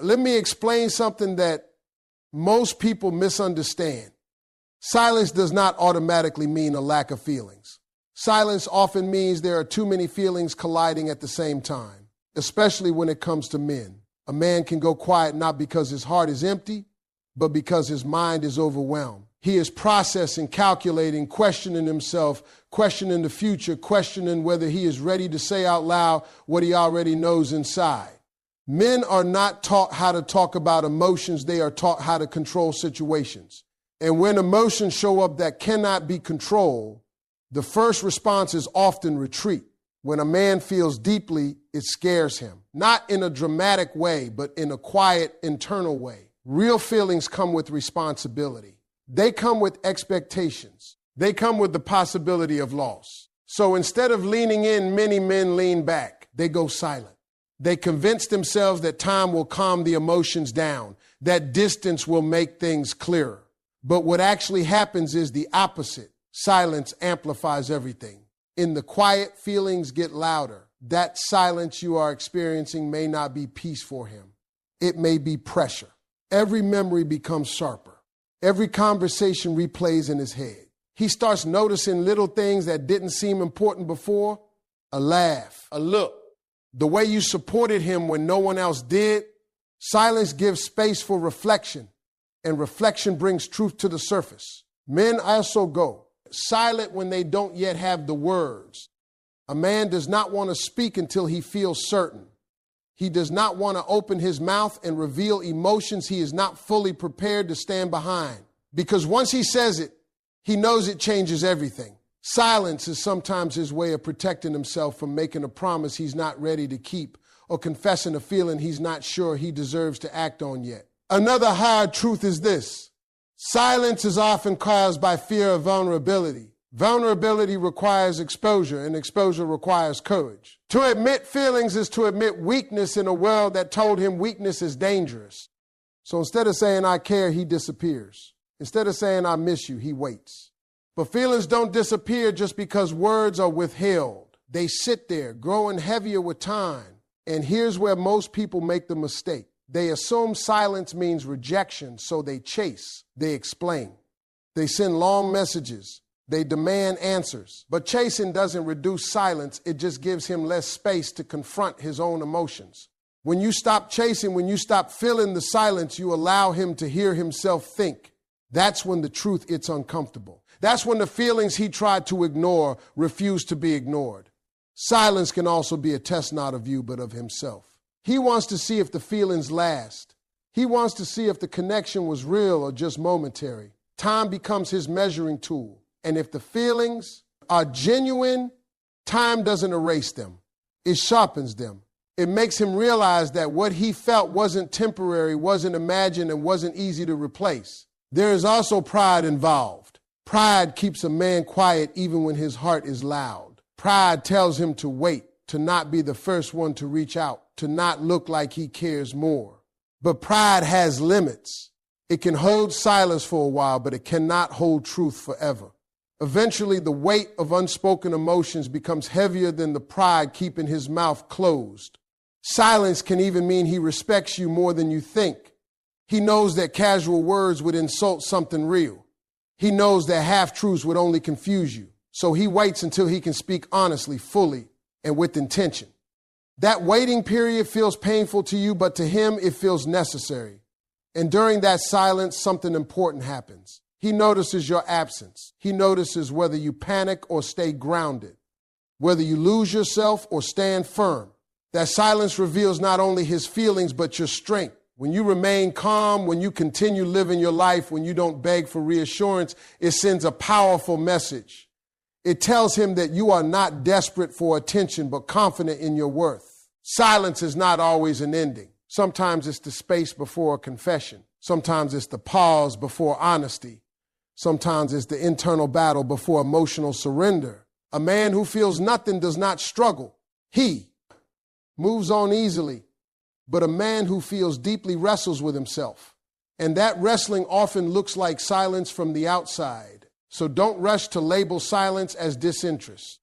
let me explain something that most people misunderstand. Silence does not automatically mean a lack of feelings. Silence often means there are too many feelings colliding at the same time, especially when it comes to men. A man can go quiet not because his heart is empty, but because his mind is overwhelmed. He is processing, calculating, questioning himself, questioning the future, questioning whether he is ready to say out loud what he already knows inside. Men are not taught how to talk about emotions. They are taught how to control situations. And when emotions show up that cannot be controlled, the first response is often retreat. When a man feels deeply, it scares him. Not in a dramatic way, but in a quiet, internal way. Real feelings come with responsibility. They come with expectations. They come with the possibility of loss. So instead of leaning in, many men lean back. They go silent. They convince themselves that time will calm the emotions down, that distance will make things clearer. But what actually happens is the opposite. Silence amplifies everything. In the quiet, feelings get louder. That silence you are experiencing may not be peace for him. It may be pressure. Every memory becomes sharper. Every conversation replays in his head. He starts noticing little things that didn't seem important before. A laugh, a look, the way you supported him when no one else did. Silence gives space for reflection, and reflection brings truth to the surface. Men also go silent when they don't yet have the words. A man does not want to speak until he feels certain. He does not want to open his mouth and reveal emotions he is not fully prepared to stand behind. Because once he says it, he knows it changes everything. Silence is sometimes his way of protecting himself from making a promise he's not ready to keep or confessing a feeling he's not sure he deserves to act on yet. Another hard truth is this. Silence is often caused by fear of vulnerability. Vulnerability requires exposure, and exposure requires courage. To admit feelings is to admit weakness in a world that told him weakness is dangerous. So instead of saying, I care, he disappears. Instead of saying, I miss you, he waits. But feelings don't disappear just because words are withheld. They sit there, growing heavier with time. And here's where most people make the mistake. They assume silence means rejection, so they chase, they explain. They send long messages. They demand answers. But chasing doesn't reduce silence. It just gives him less space to confront his own emotions. When you stop chasing, when you stop filling the silence, you allow him to hear himself think. That's when the truth gets uncomfortable. That's when the feelings he tried to ignore refuse to be ignored. Silence can also be a test not of you, but of himself. He wants to see if the feelings last. He wants to see if the connection was real or just momentary. Time becomes his measuring tool. And if the feelings are genuine, time doesn't erase them. It sharpens them. It makes him realize that what he felt wasn't temporary, wasn't imagined, and wasn't easy to replace. There is also pride involved. Pride keeps a man quiet even when his heart is loud. Pride tells him to wait, to not be the first one to reach out, to not look like he cares more. But pride has limits. It can hold silence for a while, but it cannot hold truth forever. Eventually, the weight of unspoken emotions becomes heavier than the pride keeping his mouth closed. Silence can even mean he respects you more than you think. He knows that casual words would insult something real. He knows that half-truths would only confuse you. So he waits until he can speak honestly, fully, and with intention. That waiting period feels painful to you, but to him, it feels necessary. And during that silence, something important happens. He notices your absence. He notices whether you panic or stay grounded, whether you lose yourself or stand firm. That silence reveals not only his feelings, but your strength. When you remain calm, when you continue living your life, when you don't beg for reassurance, it sends a powerful message. It tells him that you are not desperate for attention, but confident in your worth. Silence is not always an ending. Sometimes it's the space before a confession. Sometimes it's the pause before honesty. Sometimes it's the internal battle before emotional surrender. A man who feels nothing does not struggle. He moves on easily. But a man who feels deeply wrestles with himself. And that wrestling often looks like silence from the outside. So don't rush to label silence as disinterest.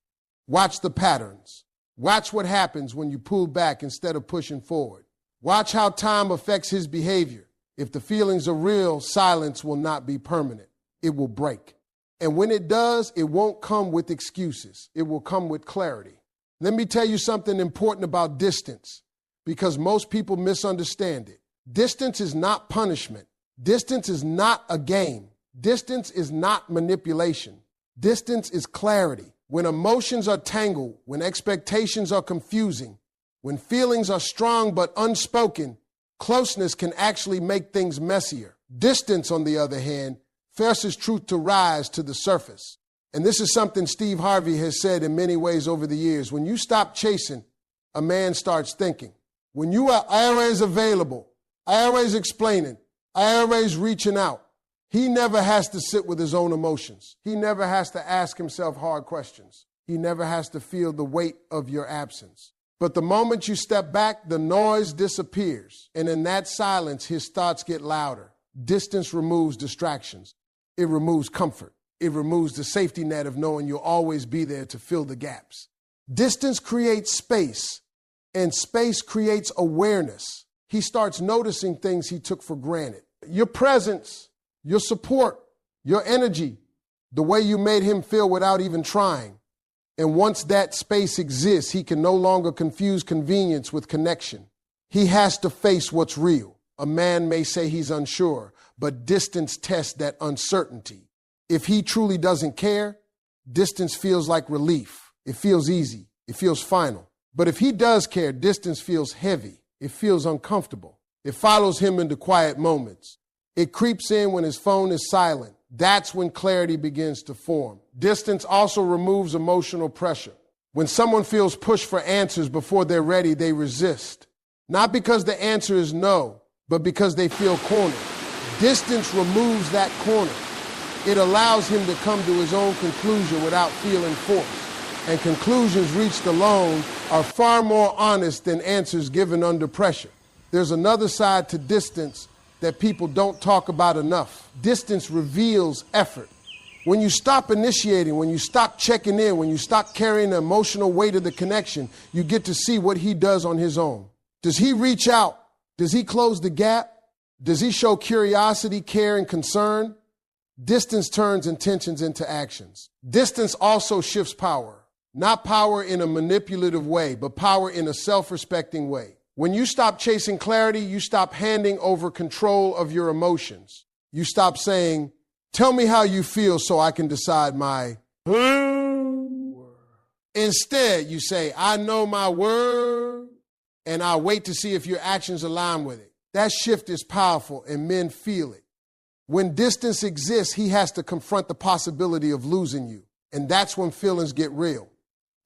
Watch the patterns. Watch what happens when you pull back instead of pushing forward. Watch how time affects his behavior. If the feelings are real, silence will not be permanent. It will break. And when it does, it won't come with excuses. It will come with clarity. Let me tell you something important about distance, because most people misunderstand it. Distance is not punishment. Distance is not a game. Distance is not manipulation. Distance is clarity. When emotions are tangled, when expectations are confusing, when feelings are strong but unspoken, closeness can actually make things messier. Distance, on the other hand, forces truth to rise to the surface. And this is something Steve Harvey has said in many ways over the years. When you stop chasing, a man starts thinking. When you are always available, always explaining, always reaching out, he never has to sit with his own emotions. He never has to ask himself hard questions. He never has to feel the weight of your absence. But the moment you step back, the noise disappears. And in that silence, his thoughts get louder. Distance removes distractions. It removes comfort. It removes the safety net of knowing you'll always be there to fill the gaps. Distance creates space, and space creates awareness. He starts noticing things he took for granted. Your presence, your support, your energy, the way you made him feel without even trying. And once that space exists, he can no longer confuse convenience with connection. He has to face what's real. A man may say he's unsure, but distance tests that uncertainty. If he truly doesn't care, distance feels like relief. It feels easy. It feels final. But if he does care, distance feels heavy. It feels uncomfortable. It follows him into quiet moments. It creeps in when his phone is silent. That's when clarity begins to form. Distance also removes emotional pressure. When someone feels pushed for answers before they're ready, they resist. Not because the answer is no, but because they feel cornered. Distance removes that corner. It allows him to come to his own conclusion without feeling forced. And conclusions reached alone are far more honest than answers given under pressure. There's another side to distance that people don't talk about enough. Distance reveals effort. When you stop initiating, when you stop checking in, when you stop carrying the emotional weight of the connection, you get to see what he does on his own. Does he reach out? Does he close the gap? Does he show curiosity, care, and concern? Distance turns intentions into actions. Distance also shifts power. Not power in a manipulative way, but power in a self-respecting way. When you stop chasing clarity, you stop handing over control of your emotions. You stop saying, tell me how you feel so I can decide my word. Instead, you say, I know my word, and I'll wait to see if your actions align with it. That shift is powerful, and men feel it. When distance exists, he has to confront the possibility of losing you, and that's when feelings get real.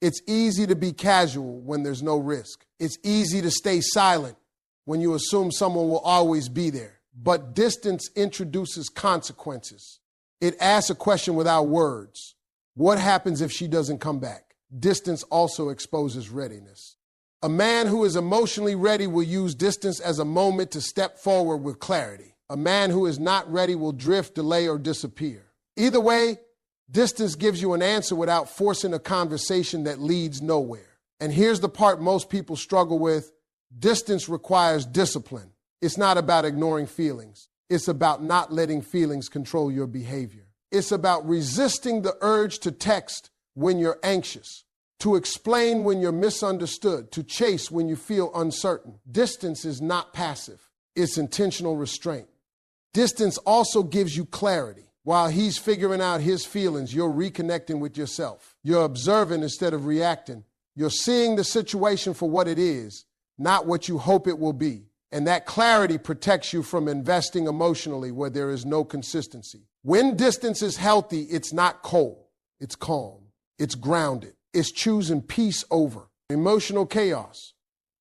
It's easy to be casual when there's no risk. It's easy to stay silent when you assume someone will always be there. But distance introduces consequences. It asks a question without words. What happens if she doesn't come back? Distance also exposes readiness. A man who is emotionally ready will use distance as a moment to step forward with clarity. A man who is not ready will drift, delay, or disappear. Either way, distance gives you an answer without forcing a conversation that leads nowhere. And here's the part most people struggle with. Distance requires discipline. It's not about ignoring feelings. It's about not letting feelings control your behavior. It's about resisting the urge to text when you're anxious, to explain when you're misunderstood, to chase when you feel uncertain. Distance is not passive. It's intentional restraint. Distance also gives you clarity. While he's figuring out his feelings, you're reconnecting with yourself. You're observing instead of reacting. You're seeing the situation for what it is, not what you hope it will be. And that clarity protects you from investing emotionally where there is no consistency. When distance is healthy, it's not cold. It's calm. It's grounded. It's choosing peace over emotional chaos.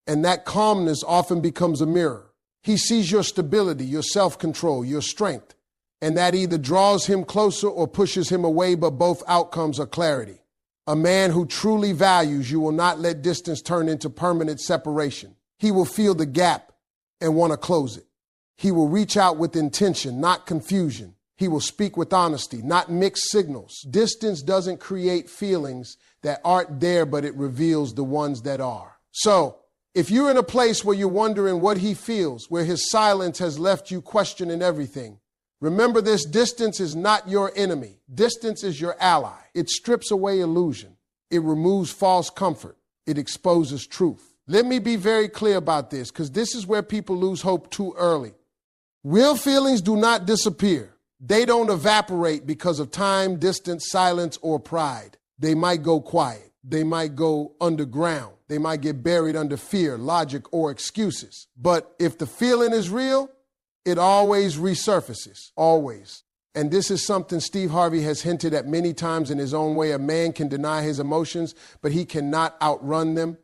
And that calmness often becomes a mirror. He sees your stability, your self-control, your strength. And that either draws him closer or pushes him away, but both outcomes are clarity. A man who truly values you will not let distance turn into permanent separation. He will feel the gap and want to close it. He will reach out with intention, not confusion. He will speak with honesty, not mixed signals. Distance doesn't create feelings that aren't there, but it reveals the ones that are. So, If you're in a place where you're wondering what he feels, where his silence has left you questioning everything, remember this: distance is not your enemy. Distance is your ally. It strips away illusion. It removes false comfort. It exposes truth. Let me be very clear about this, because this is where people lose hope too early. Real feelings do not disappear. They don't evaporate because of time, distance, silence, or pride. They might go quiet. They might go underground. They might get buried under fear, logic, or excuses. But if the feeling is real, it always resurfaces, always. And this is something Steve Harvey has hinted at many times in his own way. A man can deny his emotions, but he cannot outrun them.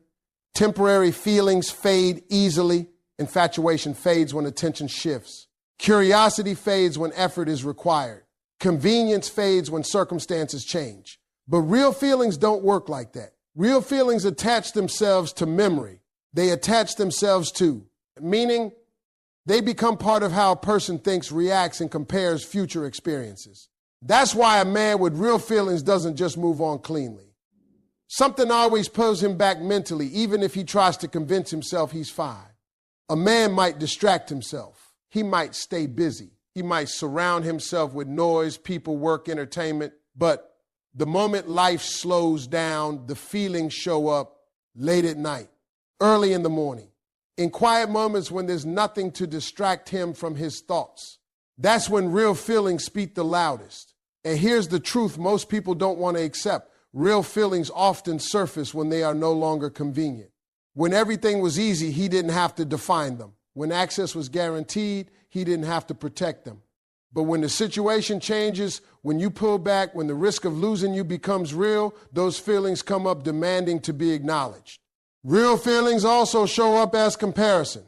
Temporary feelings fade easily. Infatuation fades when attention shifts. Curiosity fades when effort is required. Convenience fades when circumstances change. But real feelings don't work like that. Real feelings attach themselves to memory. They attach themselves to, meaning they become part of how a person thinks, reacts, and compares future experiences. That's why a man with real feelings doesn't just move on cleanly. Something always pulls him back mentally, even if he tries to convince himself he's fine. A man might distract himself. He might stay busy. He might surround himself with noise, people, work, entertainment. But the moment life slows down, the feelings show up late at night, early in the morning, in quiet moments when there's nothing to distract him from his thoughts. That's when real feelings speak the loudest. And here's the truth most people don't want to accept. Real feelings often surface when they are no longer convenient. When everything was easy, he didn't have to define them. When access was guaranteed, he didn't have to protect them. But when the situation changes, when you pull back, when the risk of losing you becomes real, those feelings come up demanding to be acknowledged. Real feelings also show up as comparison.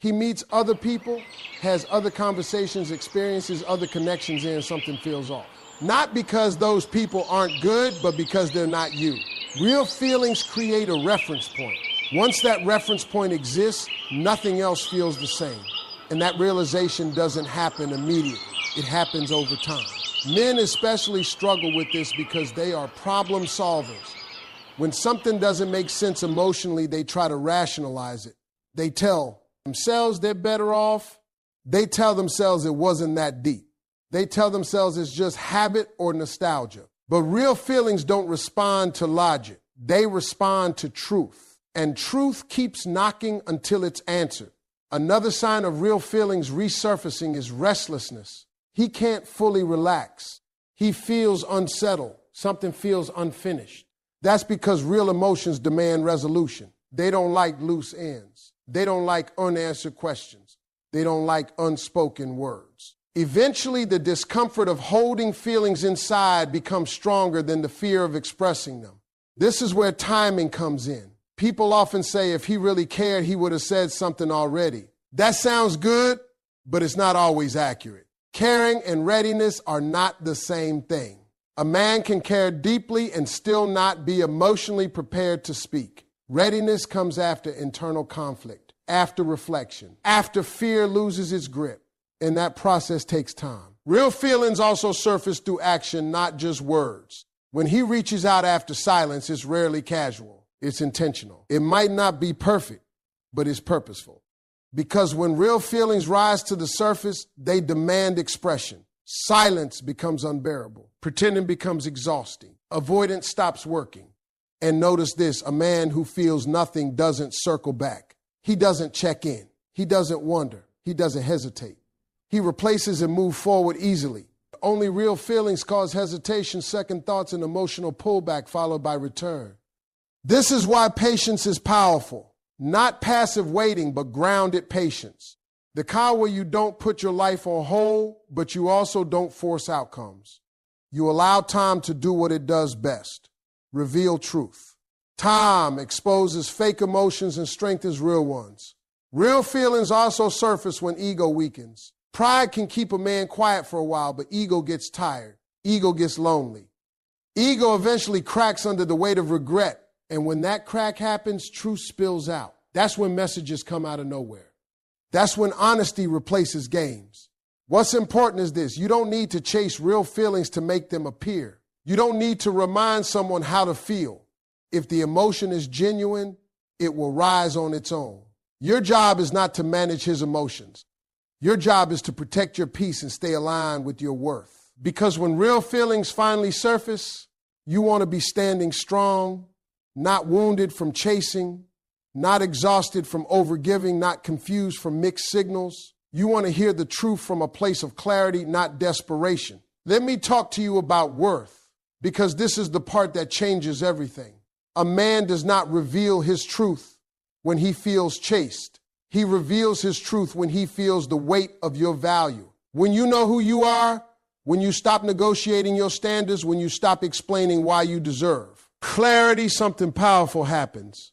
He meets other people, has other conversations, experiences other connections, and something feels off. Not because those people aren't good, but because they're not you. Real feelings create a reference point. Once that reference point exists, nothing else feels the same. And that realization doesn't happen immediately. It happens over time. Men especially struggle with this because they are problem solvers. When something doesn't make sense emotionally, they try to rationalize it. They tell themselves they're better off. They tell themselves it wasn't that deep. They tell themselves it's just habit or nostalgia. But real feelings don't respond to logic. They respond to truth. And truth keeps knocking until it's answered. Another sign of real feelings resurfacing is restlessness. He can't fully relax. He feels unsettled. Something feels unfinished. That's because real emotions demand resolution. They don't like loose ends. They don't like unanswered questions. They don't like unspoken words. Eventually, the discomfort of holding feelings inside becomes stronger than the fear of expressing them. This is where timing comes in. People often say if he really cared, he would have said something already. That sounds good, but it's not always accurate. Caring and readiness are not the same thing. A man can care deeply and still not be emotionally prepared to speak. Readiness comes after internal conflict, after reflection, after fear loses its grip, and that process takes time. Real feelings also surface through action, not just words. When he reaches out after silence, it's rarely casual. It's intentional. It might not be perfect, but it's purposeful. Because when real feelings rise to the surface, they demand expression. Silence becomes unbearable. Pretending becomes exhausting. Avoidance stops working. And notice this, a man who feels nothing doesn't circle back. He doesn't check in. He doesn't wonder. He doesn't hesitate. He replaces and moves forward easily. Only real feelings cause hesitation, second thoughts, and emotional pullback followed by return. This is why patience is powerful. Not passive waiting, but grounded patience. The kind where you don't put your life on hold, but you also don't force outcomes. You allow time to do what it does best. Reveal truth. Time exposes fake emotions and strengthens real ones. Real feelings also surface when ego weakens. Pride can keep a man quiet for a while, but ego gets tired. Ego gets lonely. Ego eventually cracks under the weight of regret. And when that crack happens, truth spills out. That's when messages come out of nowhere. That's when honesty replaces games. What's important is this. You don't need to chase real feelings to make them appear. You don't need to remind someone how to feel. If the emotion is genuine, it will rise on its own. Your job is not to manage his emotions. Your job is to protect your peace and stay aligned with your worth. Because when real feelings finally surface, you want to be standing strong, not wounded from chasing, not exhausted from overgiving, not confused from mixed signals. You want to hear the truth from a place of clarity, not desperation. Let me talk to you about worth, because this is the part that changes everything. A man does not reveal his truth when he feels chased. He reveals his truth when he feels the weight of your value. When you know who you are, when you stop negotiating your standards, when you stop explaining why you deserve clarity, something powerful happens.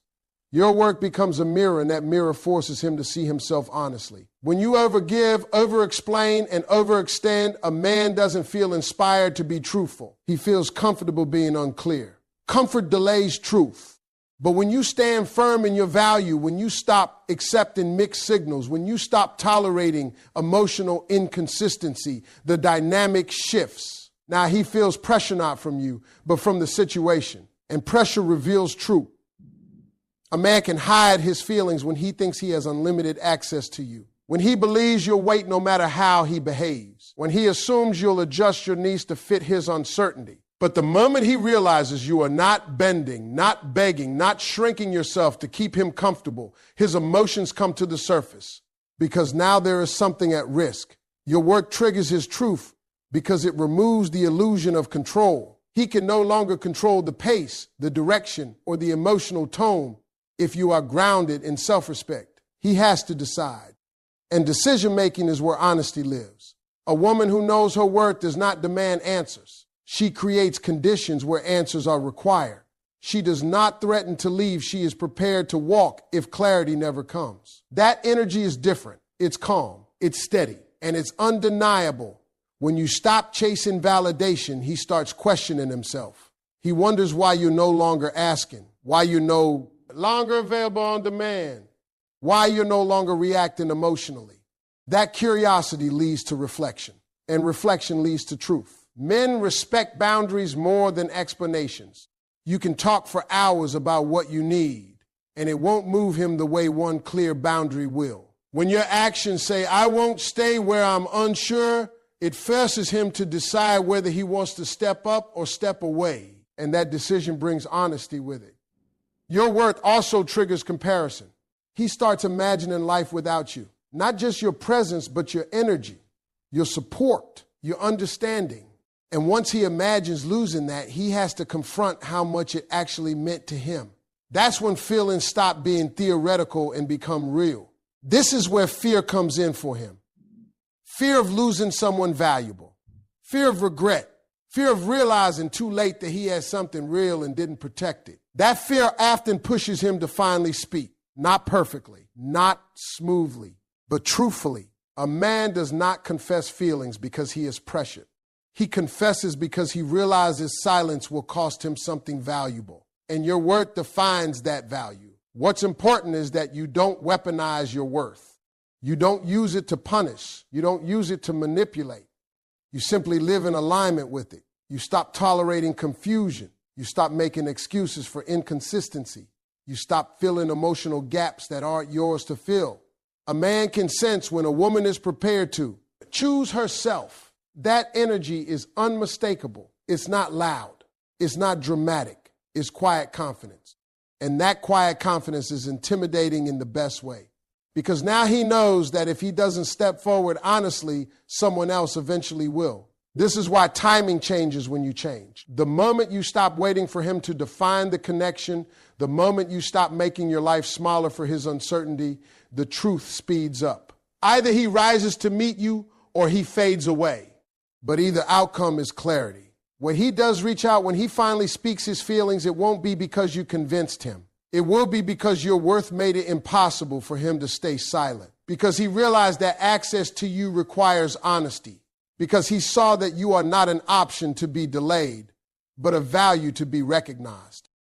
Your work becomes a mirror, and that mirror forces him to see himself honestly. When you overgive, over-explain, and overextend, a man doesn't feel inspired to be truthful. He feels comfortable being unclear. Comfort delays truth. But when you stand firm in your value, when you stop accepting mixed signals, when you stop tolerating emotional inconsistency, the dynamic shifts. Now he feels pressure not from you, but from the situation. And pressure reveals truth. A man can hide his feelings when he thinks he has unlimited access to you. When he believes you'll wait no matter how he behaves. When he assumes you'll adjust your needs to fit his uncertainty. But the moment he realizes you are not bending, not begging, not shrinking yourself to keep him comfortable, his emotions come to the surface. Because now there is something at risk. Your work triggers his truth because it removes the illusion of control. He can no longer control the pace, the direction, or the emotional tone. If you are grounded in self-respect, he has to decide. And decision-making is where honesty lives. A woman who knows her worth does not demand answers. She creates conditions where answers are required. She does not threaten to leave. She is prepared to walk if clarity never comes. That energy is different. It's calm. It's steady. And it's undeniable. When you stop chasing validation, he starts questioning himself. He wonders why you're no longer asking, why you're no longer available on demand, why you're no longer reacting emotionally. That curiosity leads to reflection, and reflection leads to truth. Men respect boundaries more than explanations. You can talk for hours about what you need, and it won't move him the way one clear boundary will. When your actions say, I won't stay where I'm unsure, it forces him to decide whether he wants to step up or step away, and that decision brings honesty with it. Your worth also triggers comparison. He starts imagining life without you. Not just your presence, but your energy, your support, your understanding. And once he imagines losing that, he has to confront how much it actually meant to him. That's when feelings stop being theoretical and become real. This is where fear comes in for him. Fear of losing someone valuable. Fear of regret. Fear of realizing too late that he has something real and didn't protect it. That fear often pushes him to finally speak. Not perfectly, not smoothly, but truthfully. A man does not confess feelings because he is pressured. He confesses because he realizes silence will cost him something valuable. And your worth defines that value. What's important is that you don't weaponize your worth. You don't use it to punish. You don't use it to manipulate. You simply live in alignment with it. You stop tolerating confusion. You stop making excuses for inconsistency. You stop filling emotional gaps that aren't yours to fill. A man can sense when a woman is prepared to choose herself. That energy is unmistakable. It's not loud. It's not dramatic. It's quiet confidence. And that quiet confidence is intimidating in the best way. Because now he knows that if he doesn't step forward honestly, someone else eventually will. This is why timing changes when you change. The moment you stop waiting for him to define the connection, the moment you stop making your life smaller for his uncertainty, the truth speeds up. Either he rises to meet you or he fades away. But either outcome is clarity. When he does reach out, when he finally speaks his feelings, it won't be because you convinced him. It will be because your worth made it impossible for him to stay silent. Because he realized that access to you requires honesty. Because he saw that you are not an option to be delayed, but a value to be recognized.